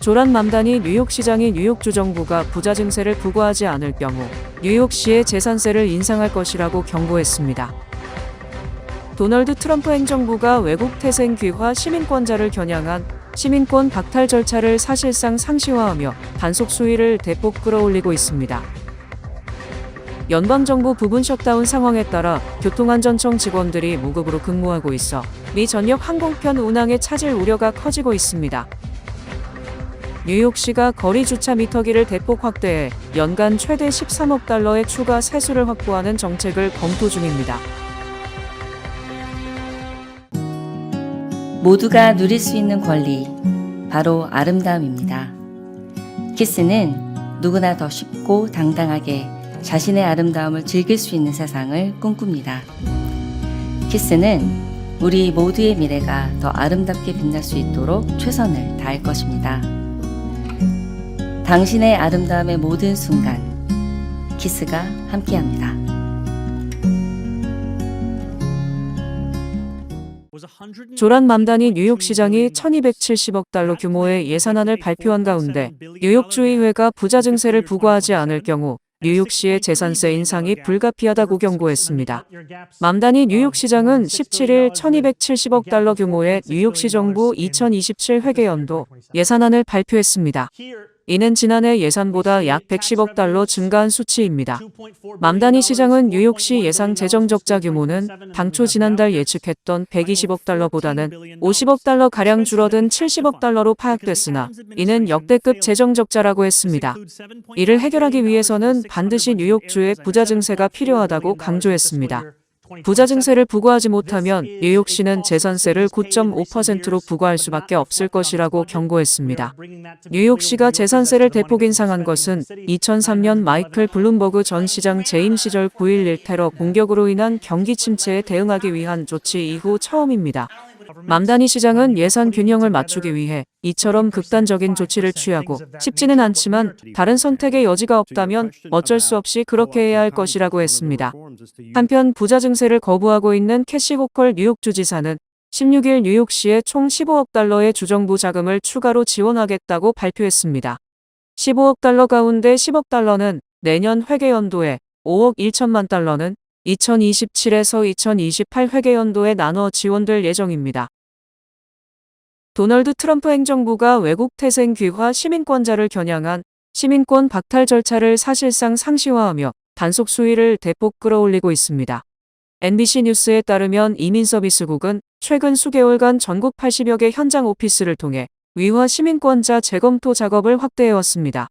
조란 맘다니 뉴욕시장이 뉴욕주 정부가 부자 증세를 부과하지 않을 경우 뉴욕시의 재산세를 인상할 것이라고 경고했습니다. 도널드 트럼프 행정부가 외국 태생 귀화 시민권자를 겨냥한 시민권 박탈 절차를 사실상 상시화하며 단속 수위를 대폭 끌어올리고 있습니다. 연방정부 부분 셧다운 상황에 따라 교통안전청 직원들이 무급으로 근무하고 있어 미 전역 항공편 운항에 차질 우려가 커지고 있습니다. 뉴욕시가 거리 주차 미터기를 대폭 확대해 연간 최대 13억 달러의 추가 세수를 확보하는 정책을 검토 중입니다. 모두가 누릴 수 있는 권리, 바로 아름다움입니다. 키스는 누구나 더 쉽고 당당하게 자신의 아름다움을 즐길 수 있는 세상을 꿈꿉니다. 키스는 우리 모두의 미래가 더 아름답게 빛날 수 있도록 최선을 다할 것입니다. 당신의 아름다움의 모든 순간, 키스가 함께합니다. 조란 맘다니 뉴욕시장이 1270억 달러 규모의 예산안을 발표한 가운데 뉴욕주의회가 부자 증세를 부과하지 않을 경우 뉴욕시의 재산세 인상이 불가피하다고 경고했습니다. 맘다니 뉴욕시장은 17일 1270억 달러 규모의 뉴욕시 정부 2027 회계연도 예산안을 발표했습니다. 이는 지난해 예산보다 약 110억 달러 증가한 수치입니다. 맘다니 시장은 뉴욕시 예상 재정 적자 규모는 당초 지난달 예측했던 120억 달러보다는 50억 달러가량 줄어든 70억 달러로 파악됐으나 이는 역대급 재정 적자라고 했습니다. 이를 해결하기 위해서는 반드시 뉴욕주의 부자 증세가 필요하다고 강조했습니다. 부자 증세를 부과하지 못하면 뉴욕시는 재산세를 9.5%로 부과할 수밖에 없을 것이라고 경고했습니다. 뉴욕시가 재산세를 대폭 인상한 것은 2003년 마이클 블룸버그 전 시장 재임 시절 9.11 테러 공격으로 인한 경기 침체에 대응하기 위한 조치 이후 처음입니다. 맘다니 시장은 예산 균형을 맞추기 위해 이처럼 극단적인 조치를 취하고 싶지는 않지만 다른 선택의 여지가 없다면 어쩔 수 없이 그렇게 해야 할 것이라고 했습니다. 한편 부자 증세를 거부하고 있는 캐시 호컬 뉴욕주지사는 16일 뉴욕시에 총 15억 달러의 주정부 자금을 추가로 지원하겠다고 발표했습니다. 15억 달러 가운데 10억 달러는 내년 회계연도에, 5억 1천만 달러는 2027에서 2028 회계연도에 나눠 지원될 예정입니다. 도널드 트럼프 행정부가 외국 태생 귀화 시민권자를 겨냥한 시민권 박탈 절차를 사실상 상시화하며 단속 수위를 대폭 끌어올리고 있습니다. NBC 뉴스에 따르면 이민서비스국은 최근 수개월간 전국 80여 개 현장 오피스를 통해 위화 시민권자 재검토 작업을 확대해왔습니다.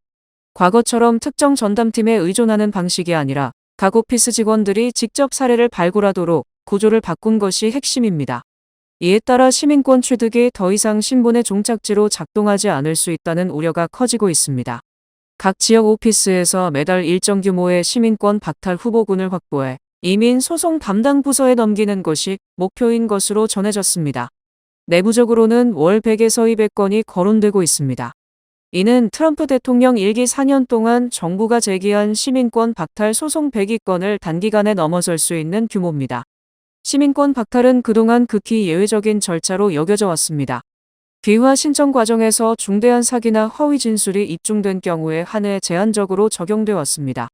과거처럼 특정 전담팀에 의존하는 방식이 아니라 각 오피스 직원들이 직접 사례를 발굴하도록 구조를 바꾼 것이 핵심입니다. 이에 따라 시민권 취득이 더 이상 신분의 종착지로 작동하지 않을 수 있다는 우려가 커지고 있습니다. 각 지역 오피스에서 매달 일정 규모의 시민권 박탈 후보군을 확보해 이민 소송 담당 부서에 넘기는 것이 목표인 것으로 전해졌습니다. 내부적으로는 월 100에서 200건이 거론되고 있습니다. 이는 트럼프 대통령 일기 4년 동안 정부가 제기한 시민권 박탈 소송 102건을 단기간에 넘어설 수 있는 규모입니다. 시민권 박탈은 그동안 극히 예외적인 절차로 여겨져 왔습니다. 귀화 신청 과정에서 중대한 사기나 허위 진술이 입증된 경우에 한해 제한적으로 적용돼 왔습니다.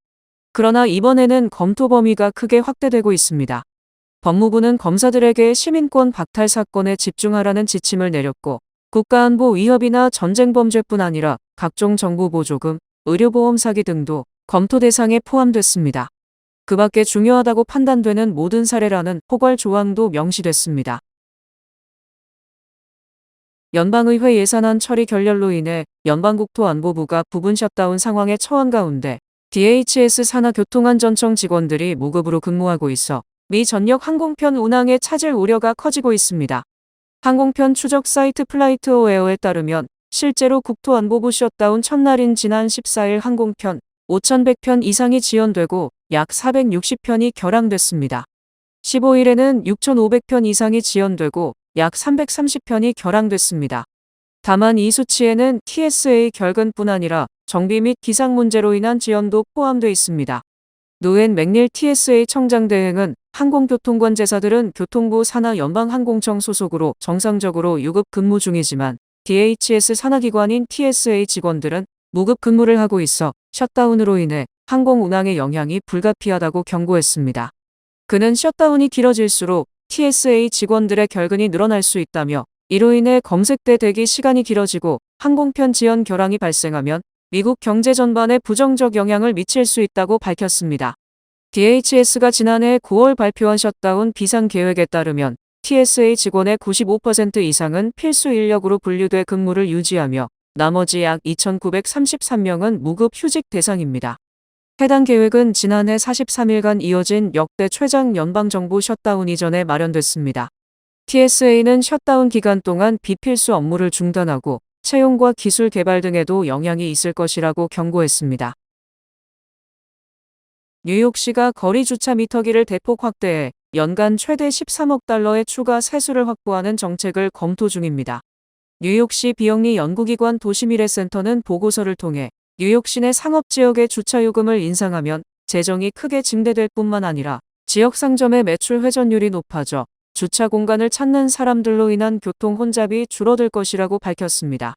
그러나 이번에는 검토 범위가 크게 확대되고 있습니다. 법무부는 검사들에게 시민권 박탈 사건에 집중하라는 지침을 내렸고 국가안보 위협이나 전쟁범죄뿐 아니라 각종 정부 보조금, 의료보험 사기 등도 검토 대상에 포함됐습니다. 그 밖에 중요하다고 판단되는 모든 사례라는 포괄 조항도 명시됐습니다. 연방의회 예산안 처리 결렬로 인해 연방국토안보부가 부분 셧다운 상황에 처한 가운데 DHS 산하 교통안전청 직원들이 무급으로 근무하고 있어 미 전역 항공편 운항에 차질 우려가 커지고 있습니다. 항공편 추적 사이트 플라이트어웨어에 따르면 실제로 국토안보부 셧다운 첫날인 지난 14일 항공편 5,100편 이상이 지연되고 약 460편이 결항됐습니다. 15일에는 6,500편 이상이 지연되고 약 330편이 결항됐습니다. 다만 이 수치에는 TSA 결근뿐 아니라 정비 및 기상 문제로 인한 지연도 포함되어 있습니다. 노엔 맥닐 TSA 청장 대행은 항공교통관제사들은 교통부 산하 연방항공청 소속으로 정상적으로 유급 근무 중이지만 DHS 산하기관인 TSA 직원들은 무급 근무를 하고 있어 셧다운으로 인해 항공 운항에 영향이 불가피하다고 경고했습니다. 그는 셧다운이 길어질수록 TSA 직원들의 결근이 늘어날 수 있다며 이로 인해 검색대 대기 시간이 길어지고 항공편 지연 결항이 발생하면 미국 경제 전반에 부정적 영향을 미칠 수 있다고 밝혔습니다. DHS가 지난해 9월 발표한 셧다운 비상 계획에 따르면 TSA 직원의 95% 이상은 필수 인력으로 분류돼 근무를 유지하며 나머지 약 2,933명은 무급 휴직 대상입니다. 해당 계획은 지난해 43일간 이어진 역대 최장 연방정부 셧다운 이전에 마련됐습니다. TSA는 셧다운 기간 동안 비필수 업무를 중단하고 채용과 기술 개발 등에도 영향이 있을 것이라고 경고했습니다. 뉴욕시가 거리 주차 미터기를 대폭 확대해 연간 최대 13억 달러의 추가 세수를 확보하는 정책을 검토 중입니다. 뉴욕시 비영리 연구기관 도시미래센터는 보고서를 통해 뉴욕시 내 상업지역의 주차요금을 인상하면 재정이 크게 증대될 뿐만 아니라 지역 상점의 매출 회전율이 높아져 주차 공간을 찾는 사람들로 인한 교통 혼잡이 줄어들 것이라고 밝혔습니다.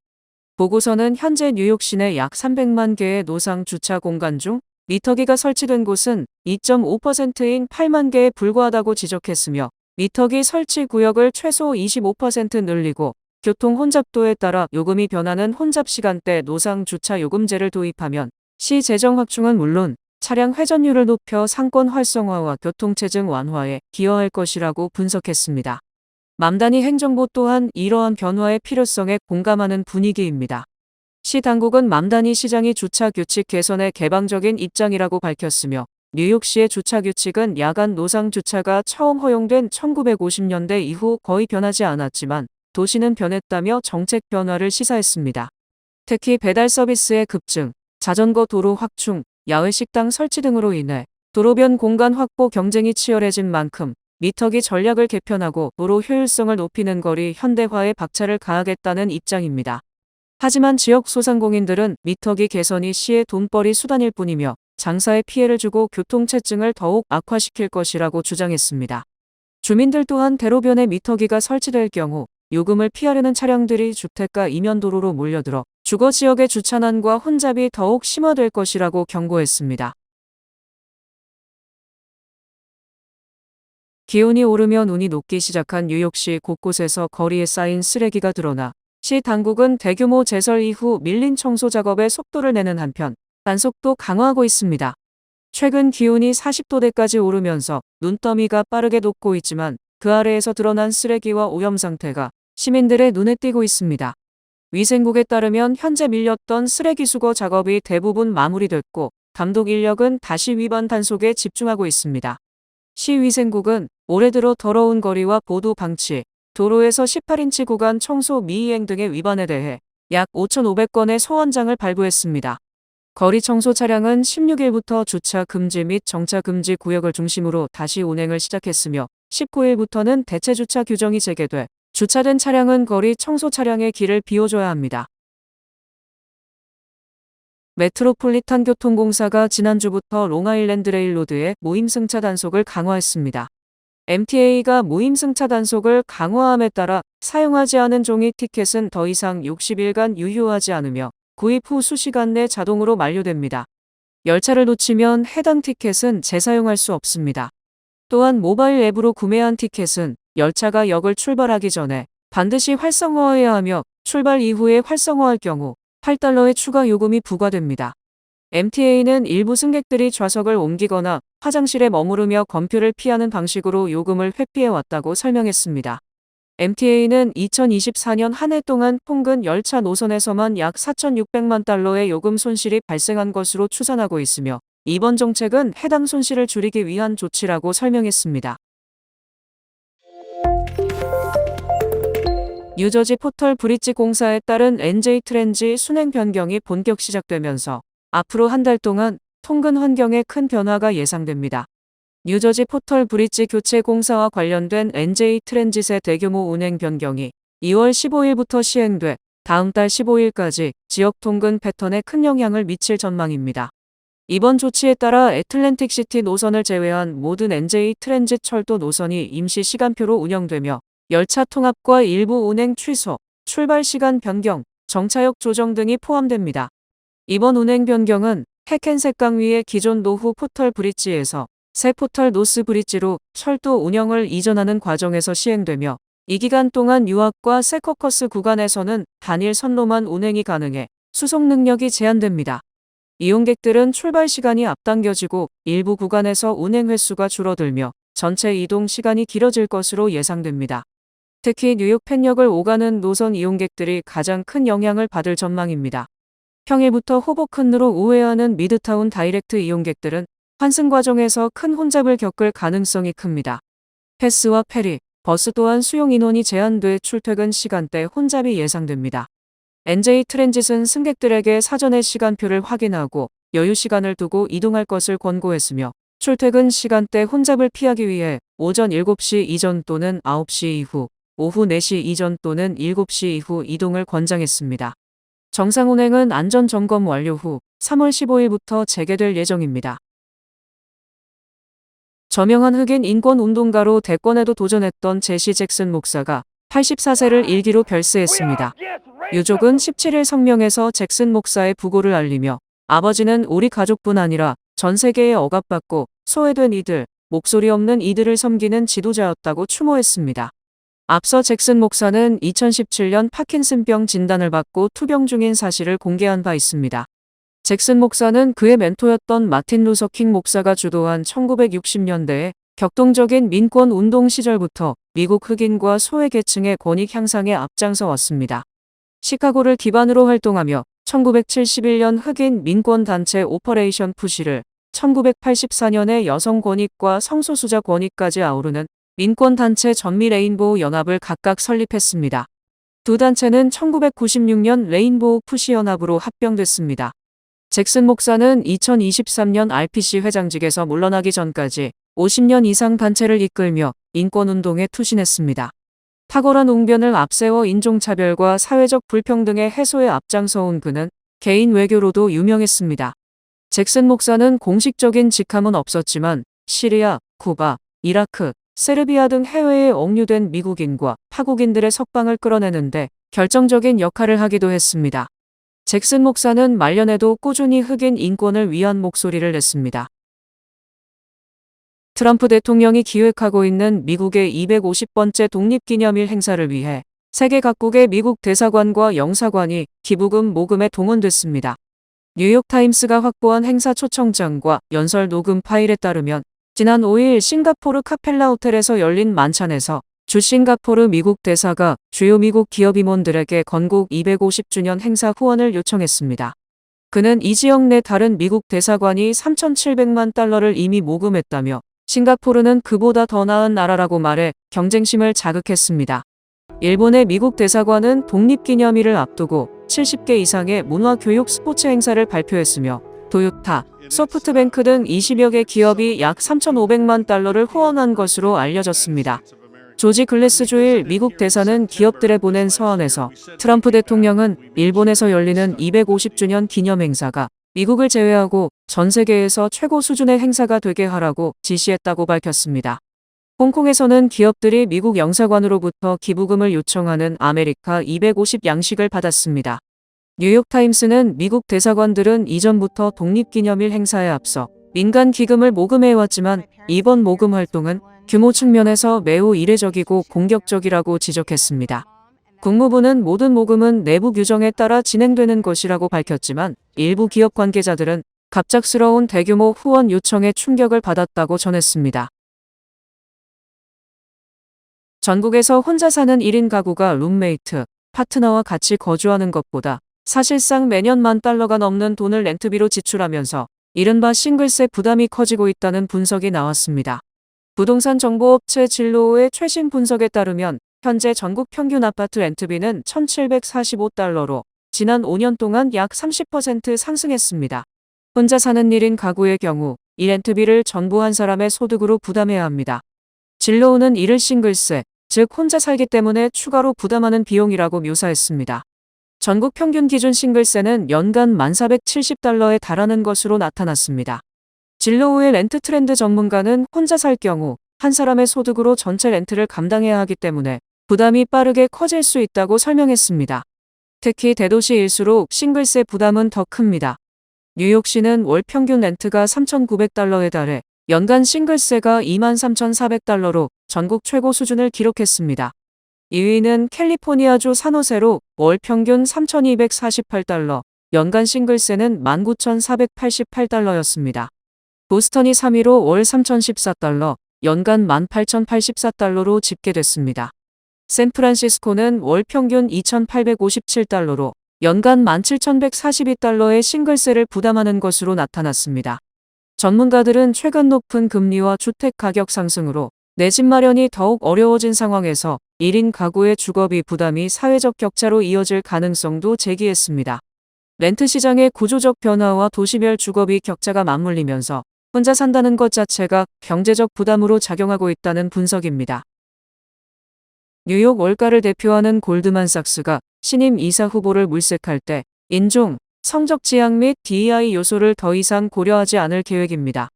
보고서는 현재 뉴욕시 내 약 300만 개의 노상 주차 공간 중 미터기가 설치된 곳은 2.5%인 8만 개에 불과하다고 지적했으며 미터기 설치 구역을 최소 25% 늘리고 교통 혼잡도에 따라 요금이 변하는 혼잡 시간대 노상 주차 요금제를 도입하면 시 재정 확충은 물론 차량 회전율을 높여 상권 활성화와 교통체증 완화에 기여할 것이라고 분석했습니다. 맘다니 행정부 또한 이러한 변화의 필요성에 공감하는 분위기입니다. 시 당국은 맘다니 시장이 주차 규칙 개선에 개방적인 입장이라고 밝혔으며 뉴욕시의 주차 규칙은 야간 노상 주차가 처음 허용된 1950년대 이후 거의 변하지 않았지만 도시는 변했다며 정책 변화를 시사했습니다. 특히 배달 서비스의 급증, 자전거 도로 확충, 야외 식당 설치 등으로 인해 도로변 공간 확보 경쟁이 치열해진 만큼 미터기 전략을 개편하고 도로 효율성을 높이는 거리 현대화에 박차를 가하겠다는 입장입니다. 하지만 지역 소상공인들은 미터기 개선이 시의 돈벌이 수단일 뿐이며 장사에 피해를 주고 교통체증을 더욱 악화시킬 것이라고 주장했습니다. 주민들 또한 대로변에 미터기가 설치될 경우 요금을 피하려는 차량들이 주택가 이면도로로 몰려들어 주거지역의 주차난과 혼잡이 더욱 심화될 것이라고 경고했습니다. 기온이 오르며 눈이 녹기 시작한 뉴욕시 곳곳에서 거리에 쌓인 쓰레기가 드러나 시 당국은 대규모 제설 이후 밀린 청소 작업에 속도를 내는 한편 단속도 강화하고 있습니다. 최근 기온이 40도대까지 오르면서 눈더미가 빠르게 녹고 있지만 그 아래에서 드러난 쓰레기와 오염 상태가 시민들의 눈에 띄고 있습니다. 위생국에 따르면 현재 밀렸던 쓰레기 수거 작업이 대부분 마무리됐고 감독 인력은 다시 위반 단속에 집중하고 있습니다. 시위생국은 올해 들어 더러운 거리와 보도 방치, 도로에서 18인치 구간 청소 미이행 등의 위반에 대해 약 5,500건의 소원장을 발부했습니다. 거리 청소 차량은 16일부터 주차 금지 및 정차 금지 구역을 중심으로 다시 운행을 시작했으며 19일부터는 대체 주차 규정이 재개돼 주차된 차량은 거리 청소 차량의 길을 비워줘야 합니다. 메트로폴리탄 교통공사가 지난주부터 롱아일랜드 레일로드의 모임 승차 단속을 강화했습니다. MTA가 모임 승차 단속을 강화함에 따라 사용하지 않은 종이 티켓은 더 이상 60일간 유효하지 않으며 구입 후 수시간 내 자동으로 만료됩니다. 열차를 놓치면 해당 티켓은 재사용할 수 없습니다. 또한 모바일 앱으로 구매한 티켓은 열차가 역을 출발하기 전에 반드시 활성화해야 하며 출발 이후에 활성화할 경우 $8의 추가 요금이 부과됩니다. MTA는 일부 승객들이 좌석을 옮기거나 화장실에 머무르며 검표를 피하는 방식으로 요금을 회피해왔다고 설명했습니다. MTA는 2024년 한 해 동안 통근 열차 노선에서만 약 $4,600만 요금 손실이 발생한 것으로 추산하고 있으며 이번 정책은 해당 손실을 줄이기 위한 조치라고 설명했습니다. 뉴저지 포털 브릿지 공사에 따른 NJ 트렌지 순행 변경이 본격 시작되면서 앞으로 한 달 동안 통근 환경에 큰 변화가 예상됩니다. 뉴저지 포털 브릿지 교체 공사와 관련된 NJ 트랜짓의 대규모 운행 변경이 2월 15일부터 시행돼 다음 달 15일까지 지역 통근 패턴에 큰 영향을 미칠 전망입니다. 이번 조치에 따라 애틀랜틱 시티 노선을 제외한 모든 NJ 트랜짓 철도 노선이 임시 시간표로 운영되며 열차 통합과 일부 운행 취소, 출발 시간 변경, 정차역 조정 등이 포함됩니다. 이번 운행 변경은 해켄색강 위의 기존 노후 포털 브릿지에서 새 포털 노스 브릿지로 철도 운영을 이전하는 과정에서 시행되며 이 기간 동안 유압과 세커커스 구간에서는 단일 선로만 운행이 가능해 수송 능력이 제한됩니다. 이용객들은 출발 시간이 앞당겨지고 일부 구간에서 운행 횟수가 줄어들며 전체 이동 시간이 길어질 것으로 예상됩니다. 특히 뉴욕 펜역을 오가는 노선 이용객들이 가장 큰 영향을 받을 전망입니다. 평일부터 호보큰으로 우회하는 미드타운 다이렉트 이용객들은 환승 과정에서 큰 혼잡을 겪을 가능성이 큽니다. 패스와 페리, 버스 또한 수용 인원이 제한돼 출퇴근 시간대 혼잡이 예상됩니다. NJ 트랜짓은 승객들에게 사전에 시간표를 확인하고 여유 시간을 두고 이동할 것을 권고했으며 출퇴근 시간대 혼잡을 피하기 위해 오전 7시 이전 또는 9시 이후, 오후 4시 이전 또는 7시 이후 이동을 권장했습니다. 정상 운행은 안전점검 완료 후 3월 15일부터 재개될 예정입니다. 저명한 흑인 인권운동가로 대권에도 도전했던 제시 잭슨 목사가 84세를 일기로 별세했습니다. 유족은 17일 성명에서 잭슨 목사의 부고를 알리며 아버지는 우리 가족뿐 아니라 전 세계에 억압받고 소외된 이들, 목소리 없는 이들을 섬기는 지도자였다고 추모했습니다. 앞서 잭슨 목사는 2017년 파킨슨병 진단을 받고 투병 중인 사실을 공개한 바 있습니다. 잭슨 목사는 그의 멘토였던 마틴 루서 킹 목사가 주도한 1960년대에 격동적인 민권 운동 시절부터 미국 흑인과 소외계층의 권익 향상에 앞장서 왔습니다. 시카고를 기반으로 활동하며 1971년 흑인 민권단체 오퍼레이션 푸시를 1984년에 여성 권익과 성소수자 권익까지 아우르는 민권단체 전미 레인보우 연합을 각각 설립했습니다. 두 단체는 1996년 레인보우 푸시 연합으로 합병됐습니다. 잭슨 목사는 2023년 RPC 회장직에서 물러나기 전까지 50년 이상 단체를 이끌며 인권운동에 투신했습니다. 탁월한 웅변을 앞세워 인종차별과 사회적 불평등의 해소에 앞장서온 그는 개인 외교로도 유명했습니다. 잭슨 목사는 공식적인 직함은 없었지만 시리아, 쿠바, 이라크, 세르비아 등 해외에 억류된 미국인과 타국인들의 석방을 끌어내는데 결정적인 역할을 하기도 했습니다. 잭슨 목사는 말년에도 꾸준히 흑인 인권을 위한 목소리를 냈습니다. 트럼프 대통령이 기획하고 있는 미국의 250번째 독립기념일 행사를 위해 세계 각국의 미국 대사관과 영사관이 기부금 모금에 동원됐습니다. 뉴욕타임스가 확보한 행사 초청장과 연설 녹음 파일에 따르면 지난 5일 싱가포르 카펠라 호텔에서 열린 만찬에서 주 싱가포르 미국 대사가 주요 미국 기업 임원들에게 건국 250주년 행사 후원을 요청했습니다. 그는 이 지역 내 다른 미국 대사관이 3,700만 달러를 이미 모금했다며 싱가포르는 그보다 더 나은 나라라고 말해 경쟁심을 자극했습니다. 일본의 미국 대사관은 독립기념일을 앞두고 70개 이상의 문화교육 스포츠 행사를 발표했으며 도요타, 소프트뱅크 등 20여 개 기업이 약 3,500만 달러를 후원한 것으로 알려졌습니다. 조지 글래스 조일 미국 대사는 기업들에 보낸 서한에서 트럼프 대통령은 일본에서 열리는 250주년 기념 행사가 미국을 제외하고 전 세계에서 최고 수준의 행사가 되게 하라고 지시했다고 밝혔습니다. 홍콩에서는 기업들이 미국 영사관으로부터 기부금을 요청하는 아메리카 250 양식을 받았습니다. 뉴욕타임스는 미국 대사관들은 이전부터 독립기념일 행사에 앞서 민간 기금을 모금해왔지만 이번 모금 활동은 규모 측면에서 매우 이례적이고 공격적이라고 지적했습니다. 국무부는 모든 모금은 내부 규정에 따라 진행되는 것이라고 밝혔지만 일부 기업 관계자들은 갑작스러운 대규모 후원 요청에 충격을 받았다고 전했습니다. 전국에서 혼자 사는 1인 가구가 룸메이트, 파트너와 같이 거주하는 것보다 사실상 매년 $10,000가 넘는 돈을 렌트비로 지출하면서 이른바 싱글세 부담이 커지고 있다는 분석이 나왔습니다. 부동산 정보업체 진로우의 최신 분석에 따르면 현재 전국 평균 아파트 렌트비는 $1,745로 지난 5년 동안 약 30% 상승했습니다. 혼자 사는 1인 가구의 경우 이 렌트비를 전부 한 사람의 소득으로 부담해야 합니다. 진로우는 이를 싱글세, 즉 혼자 살기 때문에 추가로 부담하는 비용이라고 묘사했습니다. 전국 평균 기준 싱글세는 연간 $1,470에 달하는 것으로 나타났습니다. 진로우의 렌트 트렌드 전문가는 혼자 살 경우 한 사람의 소득으로 전체 렌트를 감당해야 하기 때문에 부담이 빠르게 커질 수 있다고 설명했습니다. 특히 대도시일수록 싱글세 부담은 더 큽니다. 뉴욕시는 월 평균 렌트가 3,900달러에 달해 연간 싱글세가 23,400달러로 전국 최고 수준을 기록했습니다. 2위는 캘리포니아주 산호세로 월 평균 3,248달러, 연간 싱글세는 19,488달러였습니다. 보스턴이 3위로 월 3,014달러, 연간 18,084달러로 집계됐습니다. 샌프란시스코는 월 평균 2,857달러로 연간 17,142달러의 싱글세를 부담하는 것으로 나타났습니다. 전문가들은 최근 높은 금리와 주택 가격 상승으로 내 집 마련이 더욱 어려워진 상황에서 1인 가구의 주거비 부담이 사회적 격차로 이어질 가능성도 제기했습니다. 렌트 시장의 구조적 변화와 도시별 주거비 격차가 맞물리면서 혼자 산다는 것 자체가 경제적 부담으로 작용하고 있다는 분석입니다. 뉴욕 월가를 대표하는 골드만삭스가 신임 이사 후보를 물색할 때 인종, 성적 지향 및 DEI 요소를 더 이상 고려하지 않을 계획입니다.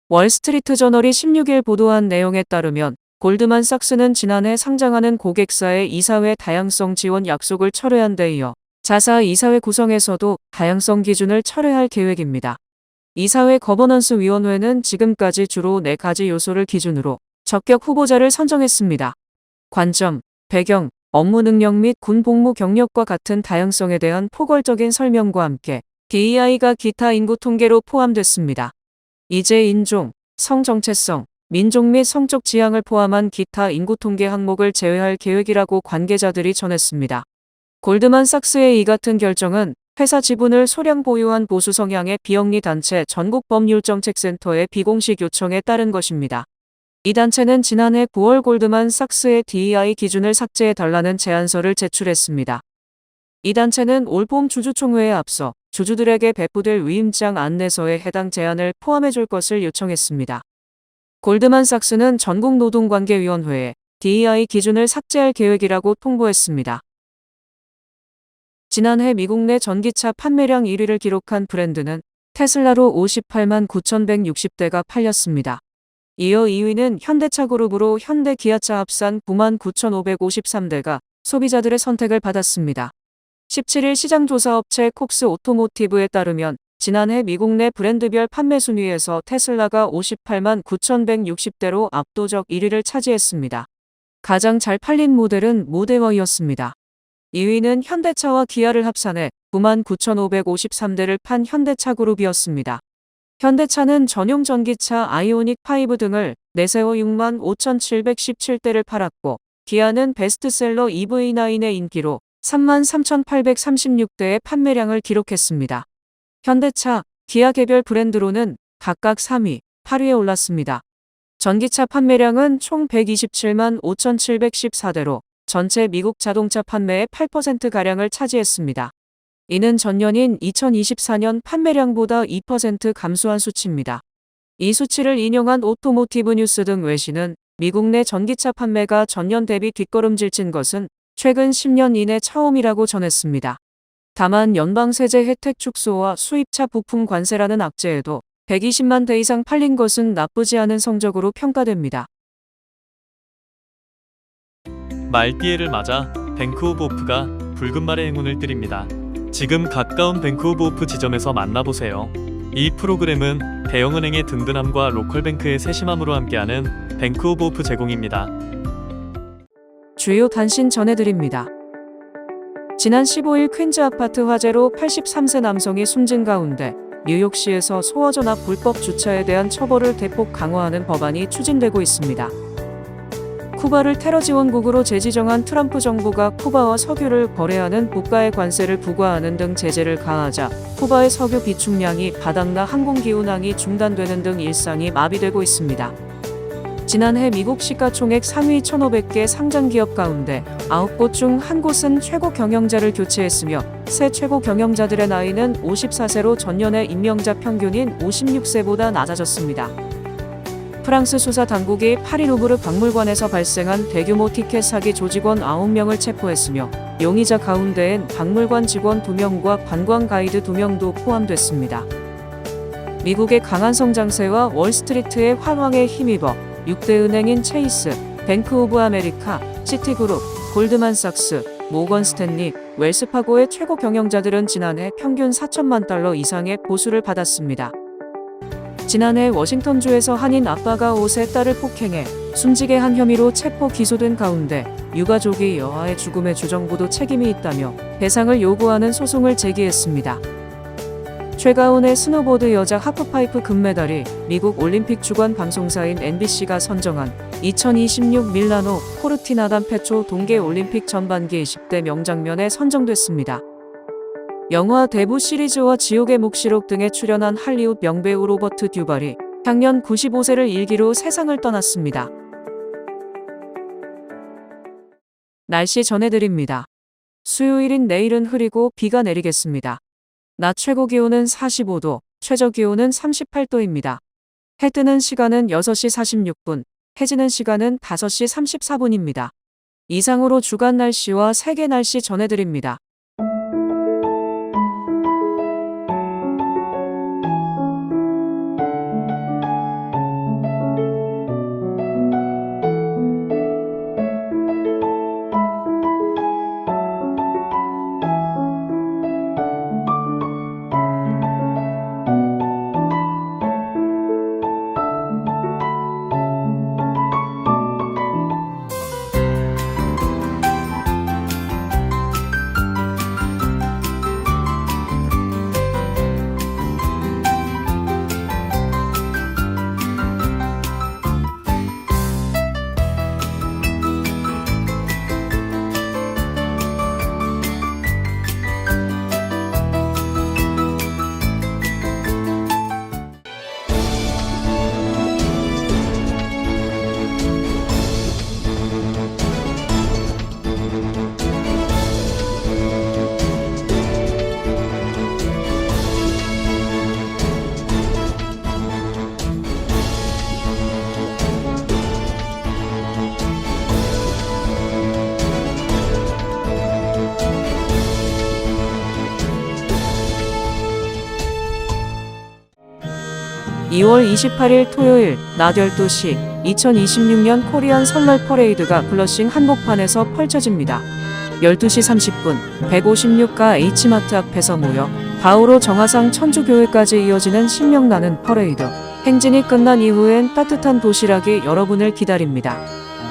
월스트리트 저널이 16일 보도한 내용에 따르면 골드만삭스는 지난해 상장하는 고객사의 이사회 다양성 지원 약속을 철회한 데 이어 자사 이사회 구성에서도 다양성 기준을 철회할 계획입니다. 이사회 거버넌스 위원회는 지금까지 주로 4가지 요소를 기준으로 적격 후보자를 선정했습니다. 관점, 배경, 업무 능력 및 군 복무 경력과 같은 다양성에 대한 포괄적인 설명과 함께 DEI가 기타 인구 통계로 포함됐습니다. 이제 인종, 성 정체성, 민족 및 성적 지향을 포함한 기타 인구 통계 항목을 제외할 계획이라고 관계자들이 전했습니다. 골드만삭스의 이 같은 결정은 회사 지분을 소량 보유한 보수 성향의 비영리 단체 전국법률정책센터의 비공식 요청에 따른 것입니다. 이 단체는 지난해 9월 골드만삭스의 DEI 기준을 삭제해달라는 제안서를 제출했습니다. 이 단체는 올 봄 주주총회에 앞서 주주들에게 배부될 위임장 안내서에 해당 제안을 포함해줄 것을 요청했습니다. 골드만삭스는 전국노동관계위원회에 DEI 기준을 삭제할 계획이라고 통보했습니다. 지난해 미국 내 전기차 판매량 1위를 기록한 브랜드는 테슬라로 58만 9,160대가 팔렸습니다. 이어 2위는 현대차그룹으로 현대 기아차 합산 9만 9,553대가 소비자들의 선택을 받았습니다. 17일 시장조사업체 콕스 오토모티브에 따르면 지난해 미국 내 브랜드별 판매 순위에서 테슬라가 58만 9,160대로 압도적 1위를 차지했습니다. 가장 잘 팔린 모델은 모델Y였습니다. 2위는 현대차와 기아를 합산해 9만 9,553대를 판 현대차그룹이었습니다. 현대차는 전용 전기차 아이오닉5 등을 내세워 6만 5,717대를 팔았고 기아는 베스트셀러 EV9의 인기로 3만 3,836대의 판매량을 기록했습니다. 현대차, 기아 개별 브랜드로는 각각 3위, 8위에 올랐습니다. 전기차 판매량은 총 127만 5,714대로 전체 미국 자동차 판매의 8%가량을 차지했습니다. 이는 전년인 2024년 판매량보다 2% 감소한 수치입니다. 이 수치를 인용한 오토모티브 뉴스 등 외신은 미국 내 전기차 판매가 전년 대비 뒷걸음질친 것은 최근 10년 이내 처음이라고 전했습니다. 다만 연방세제 혜택 축소와 수입차 부품 관세라는 악재에도 120만 대 이상 팔린 것은 나쁘지 않은 성적으로 평가됩니다. 말띠해를 맞아 뱅크 오브 오프가 붉은 말의 행운을 드립니다. 지금 가까운 뱅크 오브 오프 지점에서 만나보세요. 이 프로그램은 대형은행의 든든함과 로컬뱅크의 세심함으로 함께하는 뱅크 오브 오프 제공입니다. 주요 단신 전해드립니다. 지난 15일 퀸즈 아파트 화재로 83세 남성이 숨진 가운데 뉴욕시에서 소화전화 불법 주차에 대한 처벌을 대폭 강화하는 법안이 추진되고 있습니다. 쿠바를 테러 지원국으로 재지정한 트럼프 정부가 쿠바와 석유를 거래하는 국가의 관세를 부과하는 등 제재를 가하자 쿠바의 석유 비축량이 바닥나 항공기운항이 중단되는 등 일상이 마비되고 있습니다. 지난해 미국 시가총액 상위 1,500개 상장기업 가운데 9곳 중 1곳은 최고 경영자를 교체했으며 새 최고 경영자들의 나이는 54세로 전년의 임명자 평균인 56세보다 낮아졌습니다. 프랑스 수사 당국이 파리 루브르 박물관에서 발생한 대규모 티켓 사기 조직원 9명을 체포했으며 용의자 가운데엔 박물관 직원 2명과 관광 가이드 2명도 포함됐습니다. 미국의 강한 성장세와 월스트리트의 환황에 힘입어 6대 은행인 체이스, 뱅크 오브 아메리카, 시티그룹, 골드만삭스, 모건 스탠리, 웰스파고의 최고 경영자들은 지난해 평균 4천만 달러 이상의 보수를 받았습니다. 지난해 워싱턴주에서 한인 아빠가 5세 딸을 폭행해 숨지게 한 혐의로 체포 기소된 가운데 유가족이 여아의 죽음에 주정부도 책임이 있다며 배상을 요구하는 소송을 제기했습니다. 최가운의 스노보드 여자 하프파이프 금메달이 미국 올림픽 주관 방송사인 NBC가 선정한 2026 밀라노 코르티나단 페초 동계올림픽 전반기 10대 명장면에 선정됐습니다. 영화 대부 시리즈와 지옥의 묵시록 등에 출연한 할리우드 명배우 로버트 듀발이 향년 95세를 일기로 세상을 떠났습니다. 날씨 전해드립니다. 수요일인 내일은 흐리고 비가 내리겠습니다. 낮 최고 기온은 45도, 최저 기온은 38도입니다. 해 뜨는 시간은 6시 46분, 해지는 시간은 5시 34분입니다. 이상으로 주간 날씨와 세계 날씨 전해드립니다. (2월 28일) 토요일 낮 12시 2026년 코리안 설날 퍼레이드가 블러싱 한복판에서 펼쳐집니다. 12시 30분 156가 H마트 앞에서 모여 바오로 정화상 천주교회까지 이어지는 신명나는 퍼레이드. 행진이 끝난 이후엔 따뜻한 도시락이 여러분을 기다립니다.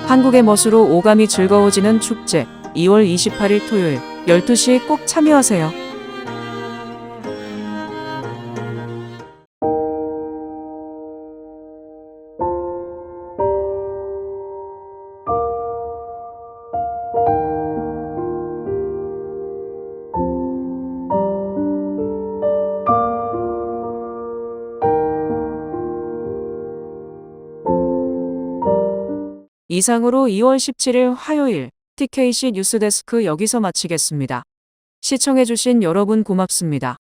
한국의 멋으로 오감이 즐거워지는 축제 2월 28일 토요일 12시 꼭 참여하세요. 이상으로 2월 17일 화요일 TKC 뉴스데스크 여기서 마치겠습니다. 시청해주신 여러분 고맙습니다.